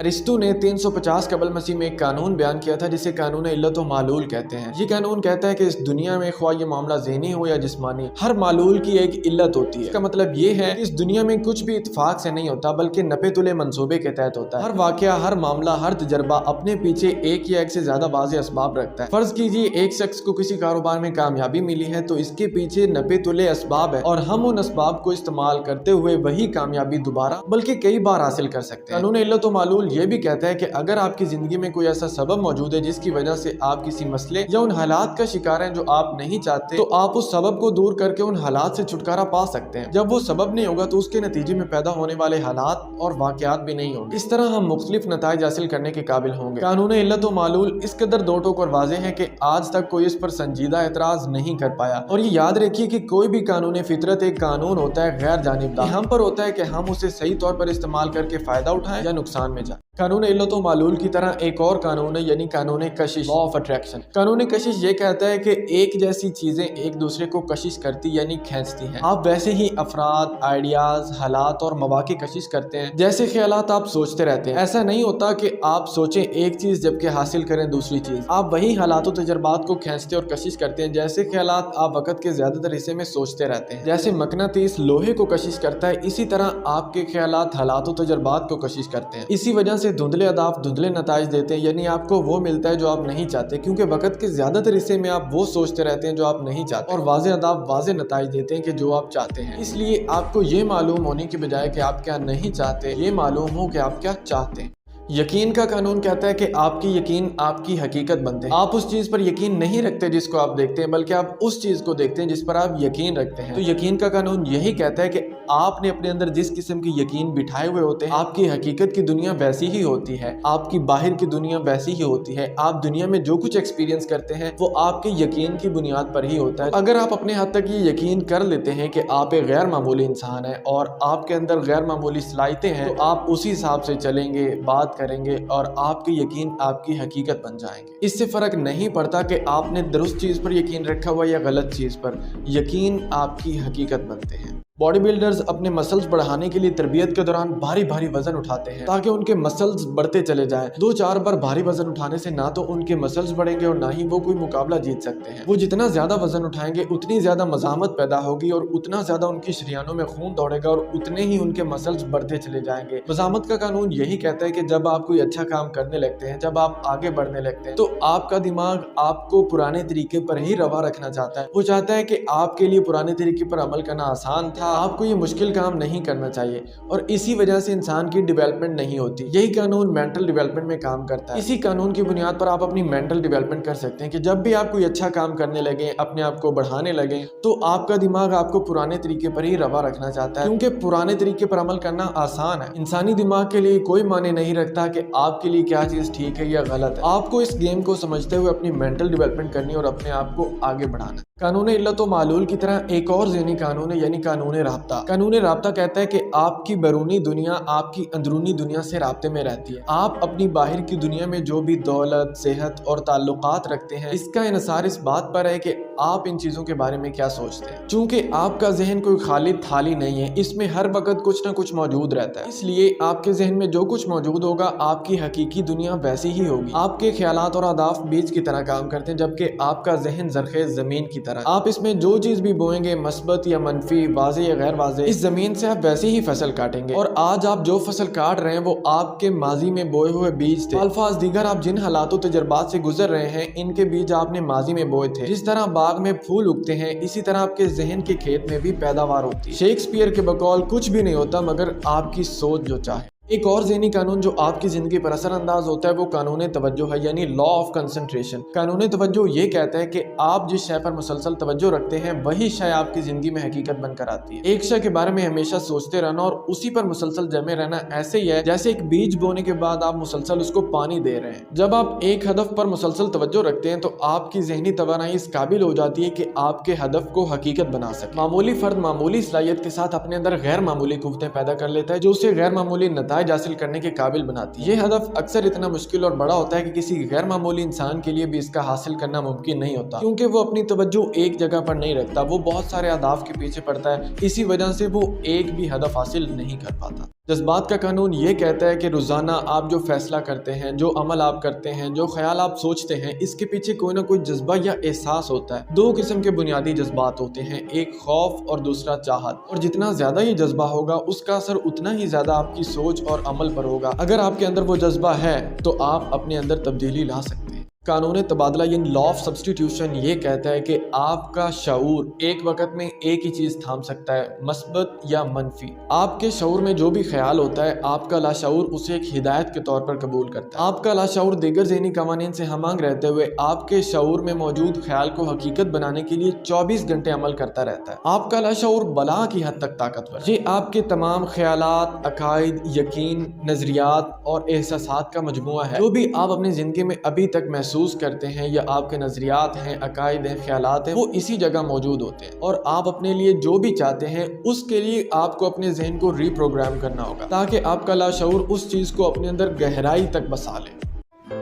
Aristo ने 350 कबल मसीह में एक कानून बयान किया था जिसे कानून इल्लत व मालूल कहते हैं। ये कानून कहता है कि इस दुनिया में ख्वाह ये मामला ज़हनी हो या जिस्मानी, हर मालूल की एक इल्लत होती है। इसका मतलब ये है कि इस दुनिया में कुछ भी इत्तेफाक से नहीं होता बल्कि नपे तुले मंसूबे के तहत होता है। हर वाकया, हर मामला, हर तजर्बा अपने पीछे एक या एक से ज्यादा वाज़ेह असबाब रखता है। फर्ज कीजिए एक शख्स को किसी कारोबार में कामयाबी मिली है तो इसके पीछे नपे तुले असबाब है और हम उन असबाब को इस्तेमाल करते हुए वही कामयाबी दोबारा बल्कि कई बार हासिल कर सकते हैं। कानून इल्लत व मालूल ये भी कहता है कि अगर आपकी जिंदगी में कोई ऐसा सबब मौजूद है जिसकी वजह से आप किसी मसले या उन हालात का शिकार हैं जो आप नहीं चाहते, तो आप उस सबब को दूर करके उन हालात से छुटकारा पा सकते हैं। जब वो सबब नहीं होगा तो उसके नतीजे में पैदा होने वाले हालात और वाकयात भी नहीं होंगे। इस तरह हम मुख्तलिफ नताइज हासिल करने के काबिल होंगे। कानून इल्लत व मालूल इस कदर दो टोक और वाज़ेह है कि आज तक कोई इस पर संजीदा एतराज नहीं कर पाया। और ये याद रखिए कि कोई भी कानून फितरत एक कानून होता है गैर जानिबदार। हम पर होता है कि हम उसे सही तौर पर इस्तेमाल करके फायदा उठाएं या नुकसान में जाए। कानून इल्लत व मालूल की तरह एक और कानून है यानी कानून कशिश, लॉ ऑफ अट्रैक्शन। कानून कशिश ये कहता है कि एक जैसी चीजें एक दूसरे को कशिश करती यानी खींचती हैं। आप वैसे ही अफराद, आइडियाज, हालात और मौके कशिश करते हैं जैसे ख्यालात आप सोचते रहते हैं। ऐसा नहीं होता कि आप सोचें एक चीज जबकि हासिल करें दूसरी चीज। आप वही हालात और तजर्बात को खींचते और कशिश करते हैं जैसे ख्यालात आप वक्त के ज्यादातर हिस्से में सोचते रहते हैं। जैसे मकनातीस लोहे को कशिश करता है, इसी तरह आपके ख्यालात हालात और तजर्बात को कशिश करते हैं। इसी वजह से धुंधले अहदाफ धुंधले नताइज देते हैं, यानी आपको वो मिलता है जो आप नहीं चाहते, क्योंकि वक्त के ज्यादातर हिस्से में आप वो सोचते रहते हैं जो आप नहीं चाहते, और वाज़ेह अहदाफ वाज़ेह नताइज देते हैं कि जो आप चाहते हैं। इसलिए आपको ये मालूम होने की बजाय कि आप क्या नहीं चाहते, ये मालूम हो कि आप क्या चाहते हैं। यकीन का कानून कहता है कि आपकी यकीन आपकी हकीकत बनते हैं। आप उस चीज पर यकीन नहीं रखते जिसको आप देखते हैं, बल्कि आप उस चीज को देखते हैं जिस पर आप यकीन रखते हैं। तो यकीन का कानून यही कहता है कि आपने अपने अंदर जिस किस्म की यकीन बिठाए हुए होते हैं, आपकी हकीकत की दुनिया वैसी ही होती है, आपकी बाहर की दुनिया वैसी ही होती है। आप दुनिया में जो कुछ एक्सपीरियंस करते हैं वो आपके यकीन की बुनियाद पर ही होता है। अगर आप अपने हद तक ये यकीन कर लेते हैं कि आप एक गैर मामूली इंसान हैं और आपके अंदर गैर मामूली सलाहियतें हैं, तो आप उसी हिसाब से चलेंगे, बात करेंगे और आपके यकीन आपकी हकीकत बन जाएंगे। इससे फर्क नहीं पड़ता कि आपने दुरुस्त चीज पर यकीन रखा हुआ या गलत चीज पर, यकीन आपकी हकीकत बनते हैं। बॉडी बिल्डर्स अपने मसल्स बढ़ाने के लिए तरबियत के दौरान भारी भारी वजन उठाते हैं ताकि उनके मसल्स बढ़ते चले जाएं। 2-4 बार भारी वजन उठाने से ना तो उनके मसल्स बढ़ेंगे और ना ही वो कोई मुकाबला जीत सकते हैं। वो जितना ज्यादा वजन उठाएंगे उतनी ज्यादा मज़ामत पैदा होगी और उतना ज्यादा उनकी शरियानों में खून दौड़ेगा और उतने ही उनके मसल्स बढ़ते चले जाएंगे। मज़ामत का कानून यही कहता है कि जब आप कोई अच्छा काम करने लगते हैं, जब आप आगे बढ़ने लगते हैं, तो आपका दिमाग आपको पुराने तरीके पर ही रवा रखना चाहता है। वो चाहता है कि आपके लिए पुराने तरीके पर अमल करना आसान था, आपको ये मुश्किल काम नहीं करना चाहिए, और इसी वजह से इंसान की डेवलपमेंट नहीं होती। यही कानून मेंटल डेवलपमेंट में काम करता है। इसी कानून की बुनियाद पर आप अपनी मेंटल डेवलपमेंट कर सकते हैं कि जब भी आप कोई अच्छा काम करने लगे, अपने आप को बढ़ाने लगे, तो आपका दिमाग आपको पुराने तरीके पर ही रवा रखना चाहता है, क्योंकि पुराने तरीके पर अमल करना आसान है। इंसानी दिमाग के लिए कोई माने नहीं रखता कि आपके लिए क्या चीज ठीक है या गलत है। आपको इस गेम को समझते हुए अपनी मेंटल डेवलपमेंट करनी और अपने आप को आगे बढ़ाना। कानून इल्लत व मालूल की तरह एक और ज़हनी कानून है यानी कानून राब्ता। कानून राब्ता कहता है कि आपकी बैरूनी दुनिया आपकी अंदरूनी दुनिया से राब्ते में रहती है। आप अपनी बाहर की दुनिया में जो भी दौलत, सेहत और ताल्लुकात रखते हैं, इसका इन्हिसार इस बात पर है कि आप इन चीजों के बारे में क्या सोचते हैं। चूंकि आपका जहन कोई खाली थाली नहीं है, इसमें हर वक्त कुछ ना कुछ मौजूद रहता है, इसलिए आपके जहन में जो कुछ मौजूद होगा आपकी हकीकी दुनिया वैसी ही होगी। आपके ख्यालात और अहदाफ बीज की तरह काम करते हैं, जबकि आपका जहन जरखेज जमीन की तरह। आप इसमें जो चीज भी बोएंगे, मस्बत या मनफी, वाज़े या गैर वाज़े, इस जमीन से आप वैसे ही फसल काटेंगे। और आज आप जो फसल काट रहे हैं वो आपके माजी में बोए हुए बीज थे। अल्फाज दीगर, आप जिन हालातों तजर्बात से गुजर रहे हैं, इनके बीज आपने माजी में बोए थे। जिस तरह बाग में फूल उगते हैं, इसी तरह आपके जहन के खेत में भी पैदावार होती है। शेक्सपियर के बकौल कुछ भी नहीं होता मगर आपकी सोच जो चाहे। एक और ज़हनी कानून जो आपकी जिंदगी पर असर अंदाज होता है वो कानून तवज्जो है यानी लॉ ऑफ कंसंट्रेशन। कानून तवज्जो ये कहता है कि आप जिस शय पर मुसलसल तवज्जो रखते हैं वही शय आपकी जिंदगी में हकीकत बनकर आती है। एक शय के बारे में हमेशा सोचते रहना और उसी पर मुसलसल जमे रहना ऐसे ही है जैसे एक बीज बोने के बाद आप मुसलसल उसको पानी दे रहे हैं। जब आप एक हदफ पर मुसलसल तवज्जो रखते हैं तो आपकी जहनी तवानाई इस काबिल हो जाती है कि आपके हदफ को हकीकत बना सके। मामूली फर्द मामूली सलाहियत के साथ अपने अंदर गैर मामूली कुव्वतें पैदा कर लेता है जो उसे गैर मामूली नताइज हासिल करने के काबिल बनाती है। ये हदफ अक्सर इतना मुश्किल और बड़ा होता है कि किसी गैर मामूली इंसान के लिए भी इसका हासिल करना मुमकिन नहीं होता, क्योंकि वो अपनी तवज्जो एक जगह पर नहीं रखता, वो बहुत सारे अहदाफ के पीछे पड़ता है। इसी वजह से वो एक भी हदफ हासिल नहीं कर पाता। जज्बात का कानून ये कहता है कि रोज़ाना आप जो फैसला करते हैं, जो अमल आप करते हैं, जो ख्याल आप सोचते हैं, इसके पीछे कोई ना कोई जज्बा या एहसास होता है। दो किस्म के बुनियादी जज्बात होते हैं, एक खौफ और दूसरा चाहत। और जितना ज़्यादा ये जज्बा होगा उसका असर उतना ही ज़्यादा आपकी सोच और अमल पर होगा। अगर आपके अंदर वो जज्बा है तो आप अपने अंदर तब्दीली ला सकते हैं। कानून तबादला यानी लॉ ऑफ सब्स्टिट्यूशन ये कहता है कि आपका शऊर एक वक्त में एक ही चीज़ थाम सकता है, मस्बत या मनफी। आपके शऊर में जो भी ख्याल होता है आपका लाशऊर उसे एक हिदायत के तौर पर कबूल करता है। आपका लाशऊर दीगर ज़हनी कवानीन से हमांग रहते हुए आपके शऊर में मौजूद ख्याल को हकीकत बनाने के लिए 24 घंटे अमल करता रहता है। आपका लाशऊर बला की हद तक ताकतवर है। ये आपके तमाम ख्यालात, अकायद, यकीन, नजरियात और एहसासात का मजमुआ है। जो भी आप अपनी ज़िंदगी में अभी तक महसूस करते हैं या आपके नजरियात हैं, अकायद हैं, ख्यालात हैं, वो इसी जगह मौजूद होते हैं। और आप अपने लिए जो भी चाहते हैं उसके लिए आपको अपने जहन को रीप्रोग्राम करना होगा ताकि आपका लाशऊर उस चीज को अपने अंदर गहराई तक बसा ले।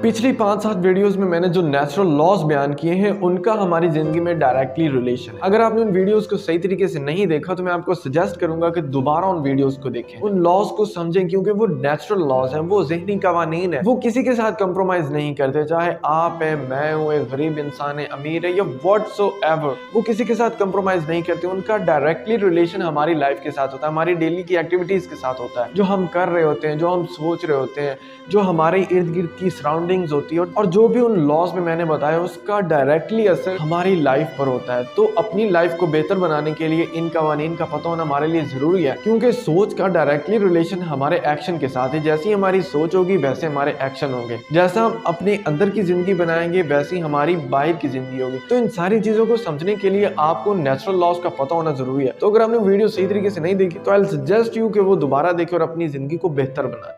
पिछली 5-7 वीडियोस में मैंने जो नेचुरल लॉज बयान किए हैं उनका हमारी जिंदगी में डायरेक्टली रिलेशन है। अगर आपने उन वीडियोस को सही तरीके से नहीं देखा तो मैं आपको सजेस्ट करूंगा कि दोबारा उन वीडियोस को देखें, उन लॉज को समझें, क्योंकि वो नेचुरल लॉज हैं, वो ज़हनी कवानीन है। वो किसी के साथ कंप्रोमाइज नहीं करते, चाहे आप है, मैं हूँ, एक गरीब इंसान है, अमीर है या व्हाटसोएवर, वो किसी के साथ कंप्रोमाइज नहीं करते। उनका डायरेक्टली रिलेशन हमारी लाइफ के साथ होता है, हमारी डेली की एक्टिविटीज के साथ होता है, जो हम कर रहे होते हैं, जो हम सोच रहे होते हैं, जो हमारे इर्द गिर्द की सराउंडिंग्स होती है। और जो भी उन लॉज में मैंने बताया उसका डायरेक्टली असर हमारी लाइफ पर होता है। तो अपनी लाइफ को बेहतर बनाने के लिए इन कवानीन का पता होना हमारे लिए जरूरी है, क्योंकि सोच का डायरेक्टली रिलेशन हमारे एक्शन के साथ है। जैसी हमारी सोच होगी वैसे हमारे एक्शन होंगे। जैसा हम अपने अंदर की जिंदगी बनाएंगे वैसी हमारी बाहर की जिंदगी होगी। तो इन सारी चीजों को समझने के लिए आपको नेचुरल लॉज का पता होना जरूरी है। तो अगर आपने वीडियो सही तरीके से नहीं देखी तो आई सजेस्ट यू कि वो दोबारा देखें और अपनी जिंदगी को बेहतर बनाए।